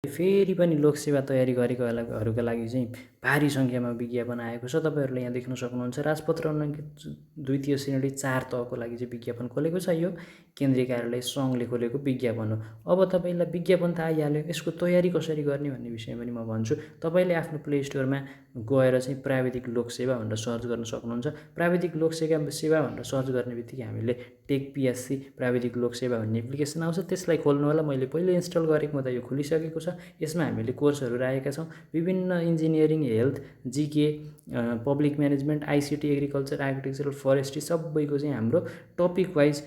फेरि पनि लोकसेवा तयारी गरेकाहरूका लागि चाहिँ भारी सङ्ख्यामा विज्ञापन आएको छ। तपाईँहरूले यहाँ देख्न सक्नुहुन्छ राजपत्र अङ्कित द्वितीय श्रेणी 4 तहको लागि चाहिँ विज्ञापन खोलेको छ। यो केन्द्रीय कार्यालय सङ्घले खोलेको विज्ञापन हो। अब तपाईँलाई विज्ञापन त आइहाल्यो, यसको तयारी कसरी गर्ने भन्ने विषयमा पनि म भन्छु। तपाईँले आफ्नो प्ले स्टोरमा गएर चाहिँ प्राविधिक लोकसेवा भनेर सर्च गर्न सक्नुहुन्छ। प्राविधिक लोकसेवा भनेर सर्च गर्ने बित्तिकै हामीले टेक पिएससी प्राविधिक लोकसेवा भन्ने एप्लिकेसन आउँछ, त्यसलाई खोल्नु होला। मैले पहिले इन्स्टल गरेको, म त यो खुलिसकेको छ। यसमा हामीले कोर्सहरू राखेका छौँ, विभिन्न इन्जिनियरिङ, हेल्थ, जिके, public management, ICT, agriculture, architecture, forestry सबैको चाहिँ हाम्रो टपिक वाइज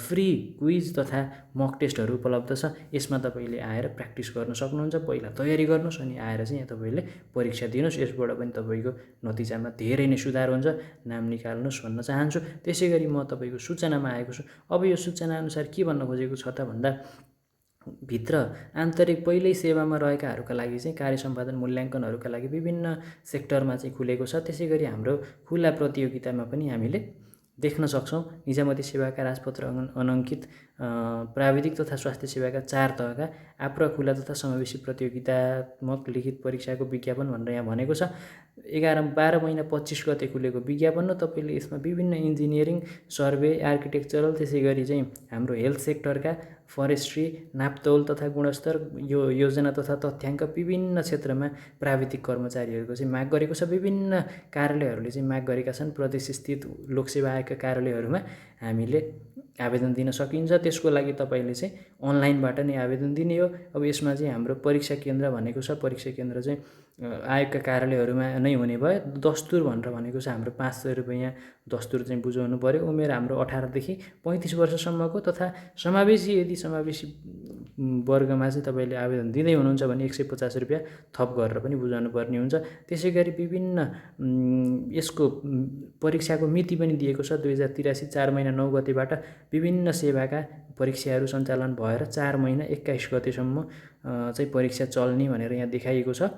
फ्री क्विज तथा मक टेस्टहरू उपलब्ध छ। यसमा तपाईँले आएर प्र्याक्टिस गर्न सक्नुहुन्छ। पहिला तयारी गर्नुहोस् अनि आएर चाहिँ यहाँ तपाईँले परीक्षा दिनुहोस्। यसबाट पनि तपाईँको नतिजामा धेरै नै सुधार हुन्छ। नाम निकाल्नुहोस् भन्न चाहन्छु। त्यसै गरी म तपाईँको सूचनामा आएको छु। अब यो सूचनाअनुसार के भन्न खोजेको छ त भन्दा भित्र आन्तरिक पहिल्यै सेवामा रहेकाहरूका लागि चाहिँ कार्य सम्पादन मूल्याङ्कनहरूका लागि विभिन्न सेक्टरमा चाहिँ खुलेको छ। त्यसै गरी हाम्रो खुला प्रतियोगितामा पनि हामीले देख्न सक्छौँ निजामती सेवाका राजपत्र अनङ्कित प्राविधिक तथा स्वास्थ्य सेवाका 4 तहका आप्रा खुला तथा समावेशी प्रतियोगितात्मक लिखित परीक्षाको विज्ञापन भनेर यहाँ भनेको छ। 12 महिना 25 गते खुलेको विज्ञापन हो। तपाईँले यसमा विभिन्न इन्जिनियरिङ, सर्वे, आर्किटेक्चरल, त्यसै गरी चाहिँ हाम्रो हेल्थ सेक्टरका, फरेस्ट्री, नापतौल तथा गुणस्तर, यो योजना तथा तथ्याङ्क, विभिन्न क्षेत्रमा प्राविधिक कर्मचारीहरूको चाहिँ माग गरेको छ। विभिन्न कार्यालयहरूले चाहिँ माग गरेका छन्। प्रदेशस्थित लोकसेवा आयोगका कार्यालयहरूमा हामीले आवेदन दिन सकिन्छ। त्यसको लागि तपाईँले चाहिँ अनलाइनबाट नै आवेदन दिने हो। अब यसमा चाहिँ हाम्रो परीक्षा केन्द्र भनेको छ। परीक्षा केन्द्र चाहिँ आयोगका कार्यालयहरूमा नै हुने भयो। दस्तुर भनेर भनेको छ हाम्रो 500 रुपैयाँ दस्तुर चाहिँ बुझाउनु पर्यो। उमेर हाम्रो 18 देखि 35 वर्षसम्मको तथा समावेशी, यदि समावेशी वर्गमा चाहिँ तपाईँले आवेदन दिँदै हुनुहुन्छ भने 150 रुपियाँ थप गरेर पनि बुझाउनु पर्ने हुन्छ। त्यसै गरी विभिन्न यसको परीक्षाको मिति पनि दिएको छ। 2083 4 महिना 9 गतेबाट विभिन्न सेवाका परीक्षाहरू सञ्चालन भएर 4 महिना 21 गतेसम्म चाहिँ परीक्षा चल्ने भनेर यहाँ देखाइएको छ।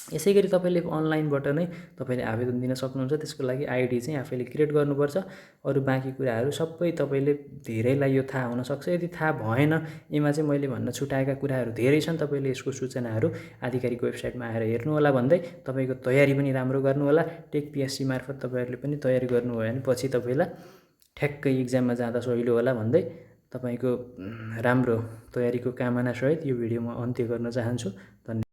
यसै गरी तपाईँले अनलाइनबाट नै तपाईँले आवेदन दिन सक्नुहुन्छ। त्यसको लागि आइडी चाहिँ आफैले क्रिएट गर्नुपर्छ। अरू बाँकी कुराहरू सबै तपाईँले धेरैलाई यो थाहा हुनसक्छ। यदि थाहा भएन, यसमा चाहिँ मैले भन्न छुटाएका कुराहरू धेरै छन्। तपाईँले यसको सूचनाहरू आधिकारिक वेबसाइटमा आएर हेर्नु होला भन्दै तपाईँको तयारी पनि राम्रो गर्नु होला। टेक पिएससी मार्फत तपाईँहरूले पनि तयारी गर्नुभयो भने पछि तपाईँलाई ठ्याक्कै इक्जाममा जाँदा सजिलो होला भन्दै तपाईँको राम्रो तयारीको कामनासहित यो भिडियो म अन्त्य गर्न चाहन्छु। धन्यवाद।